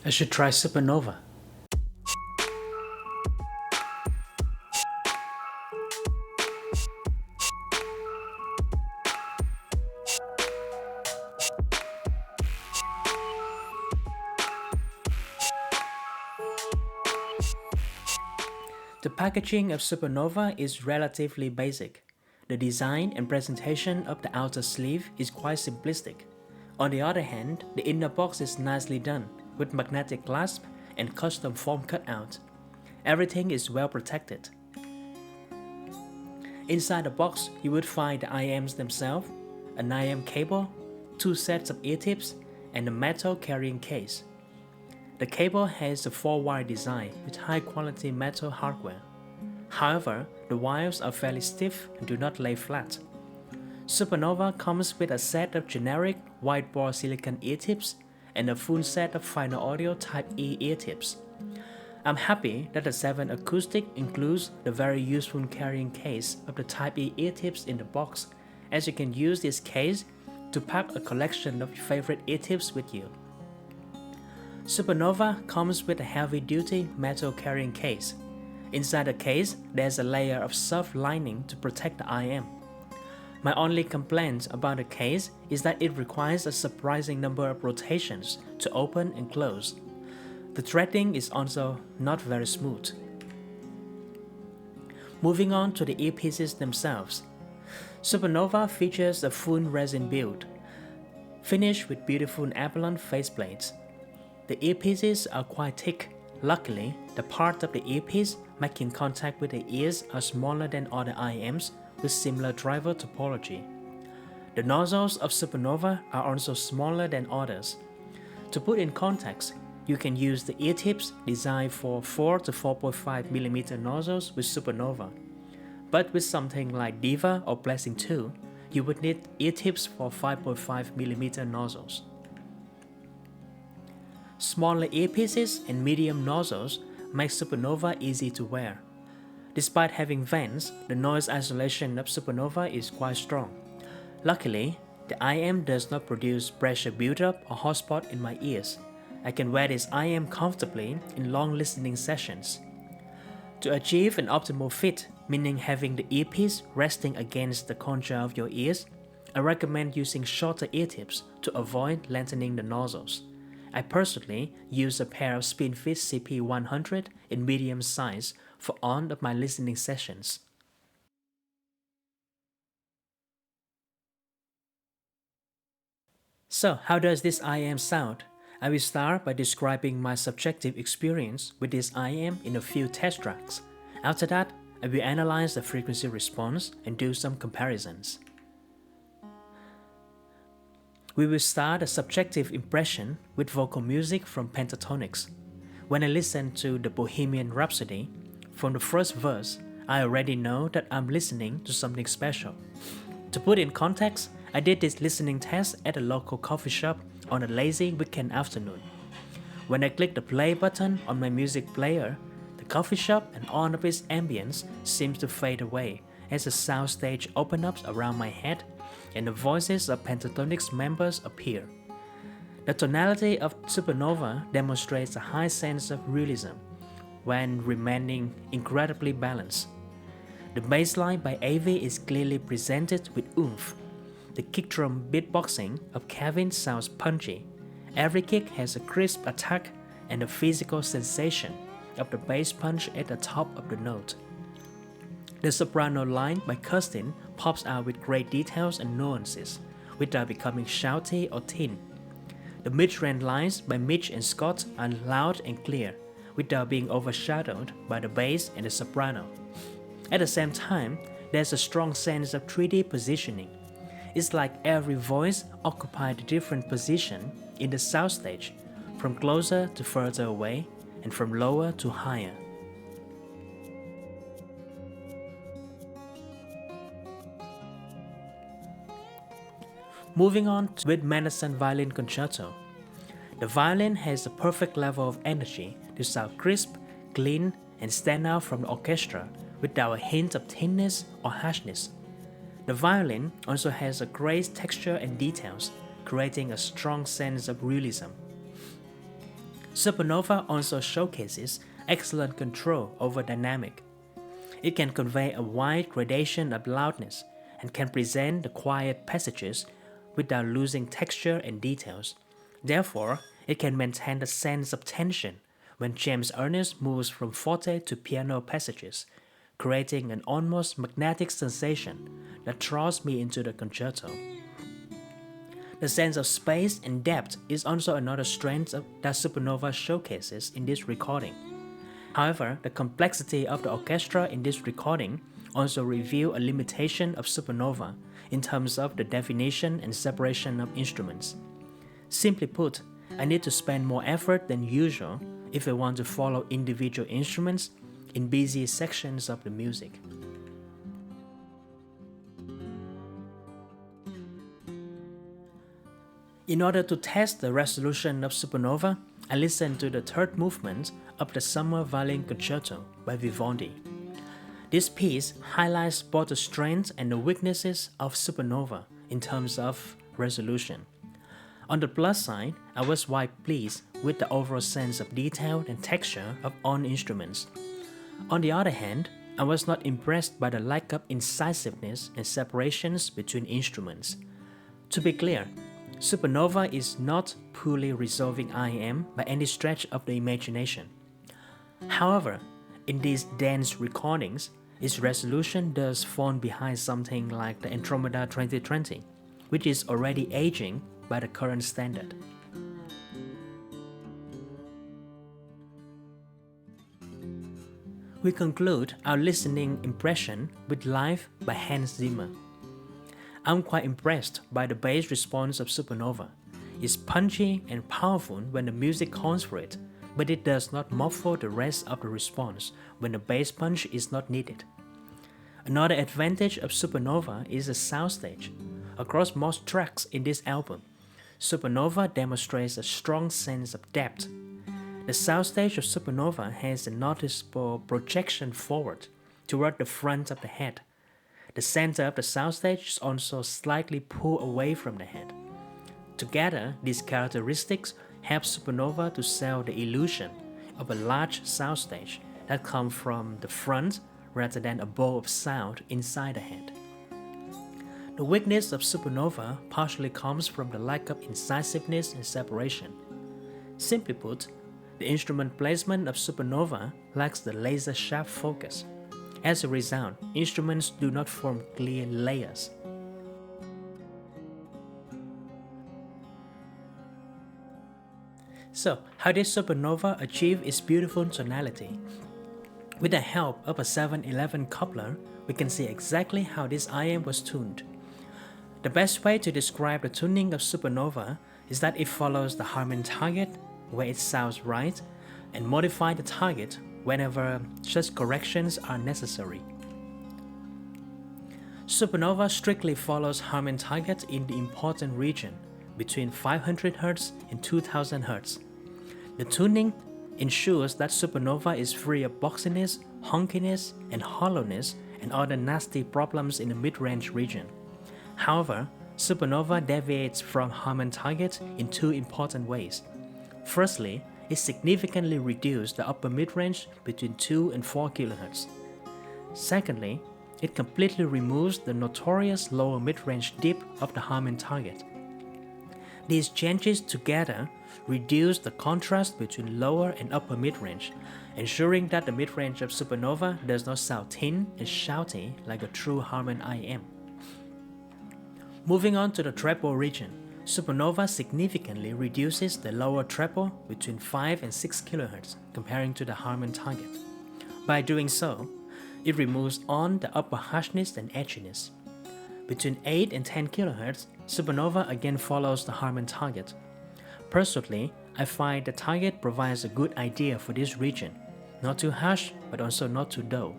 I should try Supernova. The packaging of Supernova is relatively basic. The design and presentation of the outer sleeve is quite simplistic. On the other hand, the inner box is nicely done, with magnetic clasp and custom foam cutout. Everything is well protected. Inside the box, you would find the IMs themselves, an IM cable, two sets of ear tips, and a metal carrying case. The cable has a 4-wire design with high-quality metal hardware. However, the wires are fairly stiff and do not lay flat. Supernova comes with a set of generic wide-bore silicon ear tips and a full set of final audio Type E ear tips. I'm happy that the 7th Acoustic includes the very useful carrying case of the Type E ear tips in the box, as you can use this case to pack a collection of your favorite ear tips with you. Supernova comes with a heavy-duty metal carrying case. Inside the case, there's a layer of soft lining to protect the IM. My only complaint about the case is that it requires a surprising number of rotations to open and close. The threading is also not very smooth. Moving on to the earpieces themselves. Supernova features a full resin build, finished with beautiful Abalone faceplates. The earpieces are quite thick. Luckily, the part of the earpiece making contact with the ears are smaller than other IMs with similar driver topology. The nozzles of Supernova are also smaller than others. To put in context, you can use the ear tips designed for 4 to 4.5mm nozzles with Supernova. But with something like Diva or Blessing 2, you would need ear tips for 5.5mm nozzles. Smaller earpieces and medium nozzles make Supernova easy to wear. Despite having vents, the noise isolation of Supernova is quite strong. Luckily, the IM does not produce pressure buildup or hotspot in my ears. I can wear this IM comfortably in long listening sessions. To achieve an optimal fit, meaning having the earpiece resting against the concha of your ears, I recommend using shorter ear tips to avoid lengthening the nozzles. I personally use a pair of SpinFit CP100 in medium size for all of my listening sessions. So, how does this IM sound? I will start by describing my subjective experience with this IM in a few test tracks. After that, I will analyze the frequency response and do some comparisons. We will start a subjective impression with vocal music from Pentatonix. When I listen to the Bohemian Rhapsody, from the first verse, I already know that I'm listening to something special. To put in context, I did this listening test at a local coffee shop on a lazy weekend afternoon. When I clicked the play button on my music player, the coffee shop and all of its ambience seems to fade away as a soundstage opens up around my head and the voices of Pentatonix members appear. The tonality of Supernova demonstrates a high sense of realism when remaining incredibly balanced. The bass line by AV is clearly presented with oomph. The kick drum beatboxing of Kevin sounds punchy. Every kick has a crisp attack and the physical sensation of the bass punch at the top of the note. The soprano line by Kirsten pops out with great details and nuances, without becoming shouty or thin. The mid-range lines by Mitch and Scott are loud and clear, without being overshadowed by the bass and the soprano. At the same time, there's a strong sense of 3D positioning. It's like every voice occupied a different position in the soundstage, from closer to further away, and from lower to higher. Moving on with Mendelssohn Violin Concerto. The violin has the perfect level of energy to sound crisp, clean, and stand out from the orchestra without a hint of thinness or harshness. The violin also has a great texture and details, creating a strong sense of realism. Supernova also showcases excellent control over dynamic. It can convey a wide gradation of loudness and can present the quiet passages without losing texture and details. Therefore, it can maintain the sense of tension when James Ernest moves from forte to piano passages, creating an almost magnetic sensation that draws me into the concerto. The sense of space and depth is also another strength that Supernova showcases in this recording. However, the complexity of the orchestra in this recording also reveal a limitation of Supernova in terms of the definition and separation of instruments. Simply put, I need to spend more effort than usual if I want to follow individual instruments in busy sections of the music. In order to test the resolution of Supernova, I listened to the third movement of the Summer Violin Concerto by Vivaldi. This piece highlights both the strengths and the weaknesses of Supernova in terms of resolution. On the plus side, I was quite pleased with the overall sense of detail and texture of all instruments. On the other hand, I was not impressed by the lack of incisiveness and separations between instruments. To be clear, Supernova is not poorly resolving IM by any stretch of the imagination. However, in these dense recordings, its resolution does fall behind something like the Andromeda 2020, which is already aging by the current standard. We conclude our listening impression with Live by Hans Zimmer. I'm quite impressed by the bass response of Supernova. It's punchy and powerful when the music calls for it, but it does not muffle the rest of the response when the bass punch is not needed. Another advantage of Supernova is the soundstage. Across most tracks in this album, Supernova demonstrates a strong sense of depth. The soundstage of Supernova has a noticeable projection forward toward the front of the head. The center of the soundstage is also slightly pulled away from the head. Together, these characteristics help Supernova to sell the illusion of a large soundstage that comes from the front rather than a bowl of sound inside the head. The weakness of Supernova partially comes from the lack of incisiveness and separation. Simply put, the instrument placement of Supernova lacks the laser-sharp focus. As a result, instruments do not form clear layers. So, how did Supernova achieve its beautiful tonality? With the help of a 7/11 coupler, we can see exactly how this IM was tuned. The best way to describe the tuning of Supernova is that it follows the harmonic target where it sounds right and modifies the target whenever such corrections are necessary. Supernova strictly follows harmonic target in the important region between 500 Hz and 2000 Hz. The tuning ensures that Supernova is free of boxiness, honkiness, and hollowness and other nasty problems in the mid-range region. However, Supernova deviates from harmonic target in two important ways. Firstly, it significantly reduced the upper mid-range between 2 and 4 kHz. Secondly, it completely removes the notorious lower mid-range dip of the harmonic target. These changes together reduce the contrast between lower and upper mid-range, ensuring that the mid-range of Supernova does not sound thin and shouty like a true harmonic IM. Moving on to the treble region, Supernova significantly reduces the lower treble between 5 and 6 kHz comparing to the harmonic target. By doing so, it removes on the upper harshness and edginess. Between 8 and 10 kHz, Supernova again follows the harmonic target. Personally, I find the target provides a good idea for this region, not too harsh but also not too dull.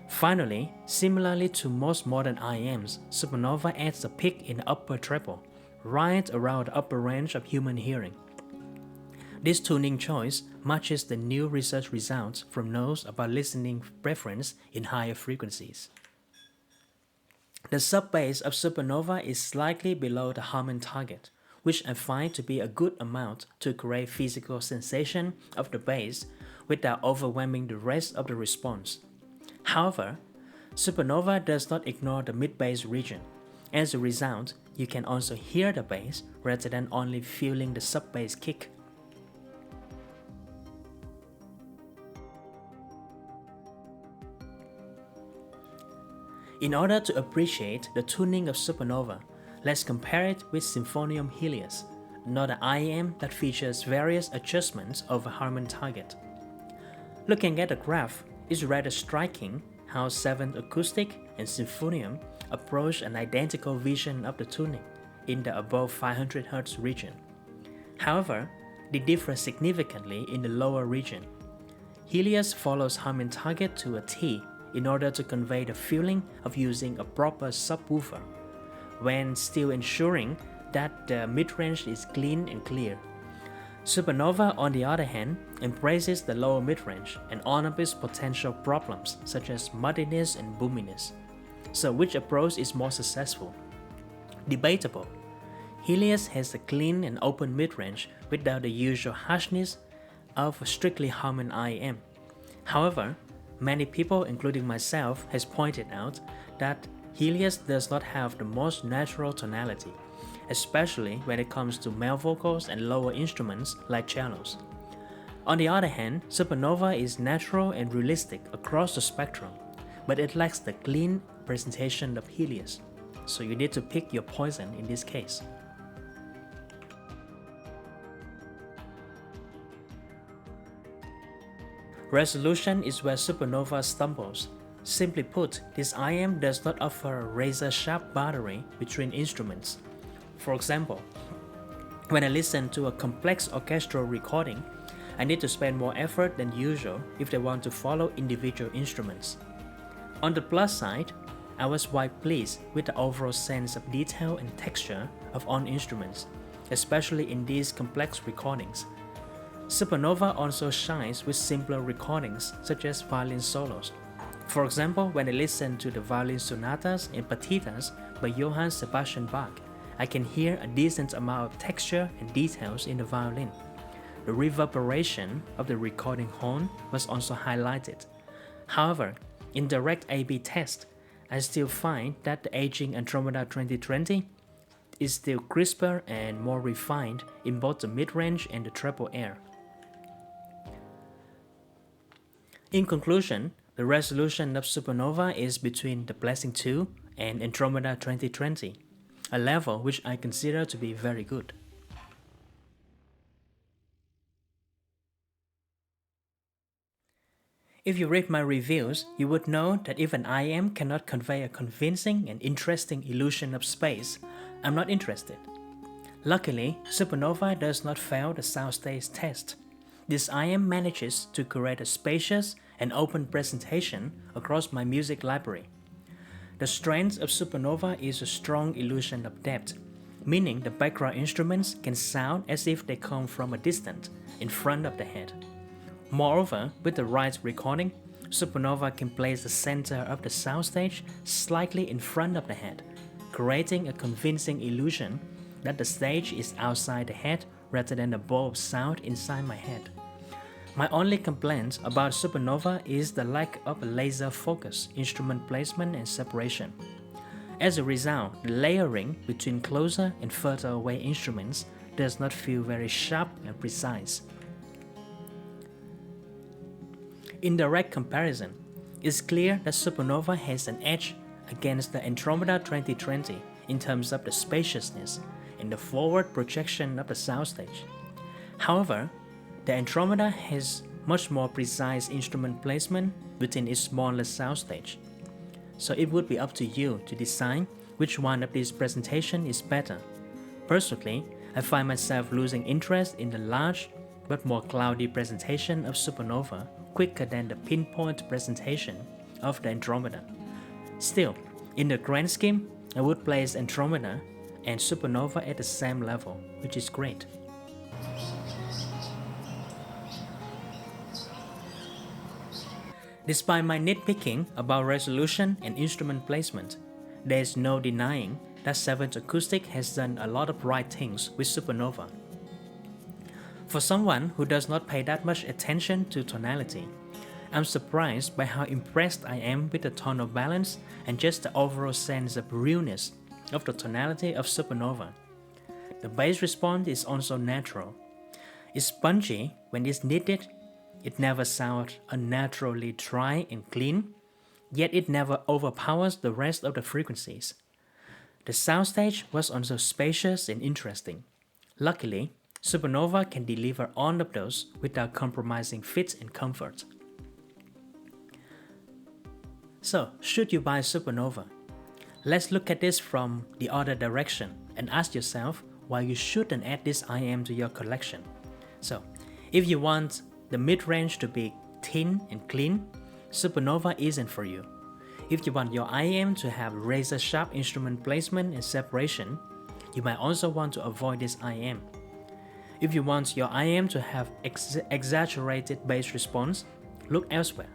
Finally, similarly to most modern IMs, Supernova adds a peak in the upper treble, right around the upper range of human hearing. This tuning choice matches the new research results from notes about listening preference in higher frequencies. The sub-bass of Supernova is slightly below the harmonic target, which I find to be a good amount to create physical sensation of the bass without overwhelming the rest of the response. However, Supernova does not ignore the mid-bass region. As a result, you can also hear the bass rather than only feeling the sub-bass kick. In order to appreciate the tuning of Supernova, let's compare it with Symphonium Helios, another IEM that features various adjustments of a harmonic target. Looking at the graph, it's rather striking how 7th Acoustic and Symphonium approach an identical vision of the tuning in the above 500 Hz region. However, they differ significantly in the lower region. Helios follows harmonic target to a T in order to convey the feeling of using a proper subwoofer, when still ensuring that the mid-range is clean and clear. Supernova, on the other hand, embraces the lower mid-range and all of its potential problems such as muddiness and boominess. So which approach is more successful? Debatable. Helios has a clean and open mid-range without the usual harshness of a strictly harmonic IEM. However, many people, including myself, has pointed out that Helios does not have the most natural tonality, especially when it comes to male vocals and lower instruments like cellos. On the other hand, Supernova is natural and realistic across the spectrum, but it lacks the clean presentation of Helios, so you need to pick your poison in this case. Resolution is where Supernova stumbles. Simply put, this IEM does not offer a razor-sharp boundary between instruments. For example, when I listen to a complex orchestral recording, I need to spend more effort than usual if they want to follow individual instruments. On the plus side, I was quite pleased with the overall sense of detail and texture of all instruments, especially in these complex recordings. Supernova also shines with simpler recordings such as violin solos. For example, when I listen to the violin sonatas and partitas by Johann Sebastian Bach, I can hear a decent amount of texture and details in the violin. The reverberation of the recording horn was also highlighted. However, in direct A/B test, I still find that the aging Andromeda 2020 is still crisper and more refined in both the mid-range and the treble air. In conclusion, the resolution of Supernova is between the Blessing 2 and Andromeda 2020, a level which I consider to be very good. If you read my reviews, you would know that if an IEM cannot convey a convincing and interesting illusion of space, I'm not interested. Luckily, Supernova does not fail the Soundstage test. This IEM manages to create a spacious and open presentation across my music library. The strength of Supernova is a strong illusion of depth, meaning the background instruments can sound as if they come from a distance, in front of the head. Moreover, with the right recording, Supernova can place the center of the soundstage slightly in front of the head, creating a convincing illusion that the stage is outside the head rather than a ball of sound inside my head. My only complaint about Supernova is the lack of a laser focus, instrument placement and separation. As a result, the layering between closer and further away instruments does not feel very sharp and precise. In direct comparison, it's clear that Supernova has an edge against the Andromeda 2020 in terms of the spaciousness and the forward projection of the soundstage. However, the Andromeda has much more precise instrument placement within its smaller soundstage. So it would be up to you to decide which one of these presentations is better. Personally, I find myself losing interest in the large but more cloudy presentation of Supernova quicker than the pinpoint presentation of the Andromeda. Still, in the grand scheme, I would place Andromeda and Supernova at the same level, which is great. Despite my nitpicking about resolution and instrument placement, there is no denying that 7th Acoustic has done a lot of right things with Supernova. For someone who does not pay that much attention to tonality, I'm surprised by how impressed I am with the tonal balance and just the overall sense of realness of the tonality of Supernova. The bass response is also natural. It's spongy when it's needed. It never sounds unnaturally dry and clean, yet it never overpowers the rest of the frequencies. The soundstage was also spacious and interesting. Luckily, Supernova can deliver all of those without compromising fit and comfort. So, should you buy Supernova? Let's look at this from the other direction and ask yourself why you shouldn't add this IM to your collection. So, if you want the mid-range to be thin and clean, Supernova isn't for you. If you want your IM to have razor-sharp instrument placement and separation, you might also want to avoid this IM. If you want your IM to have exaggerated bass response, look elsewhere.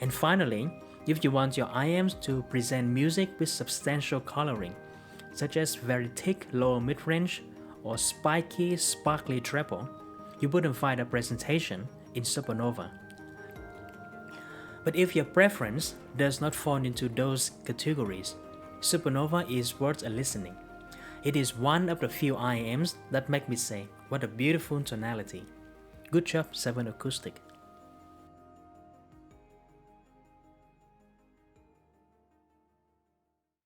And finally, if you want your IMs to present music with substantial coloring, such as very thick lower mid-range or spiky, sparkly treble, you wouldn't find a presentation in Supernova. But if your preference does not fall into those categories, Supernova is worth a listening. It is one of the few IMs that make me say, what a beautiful tonality. Good job, 7th Acoustic.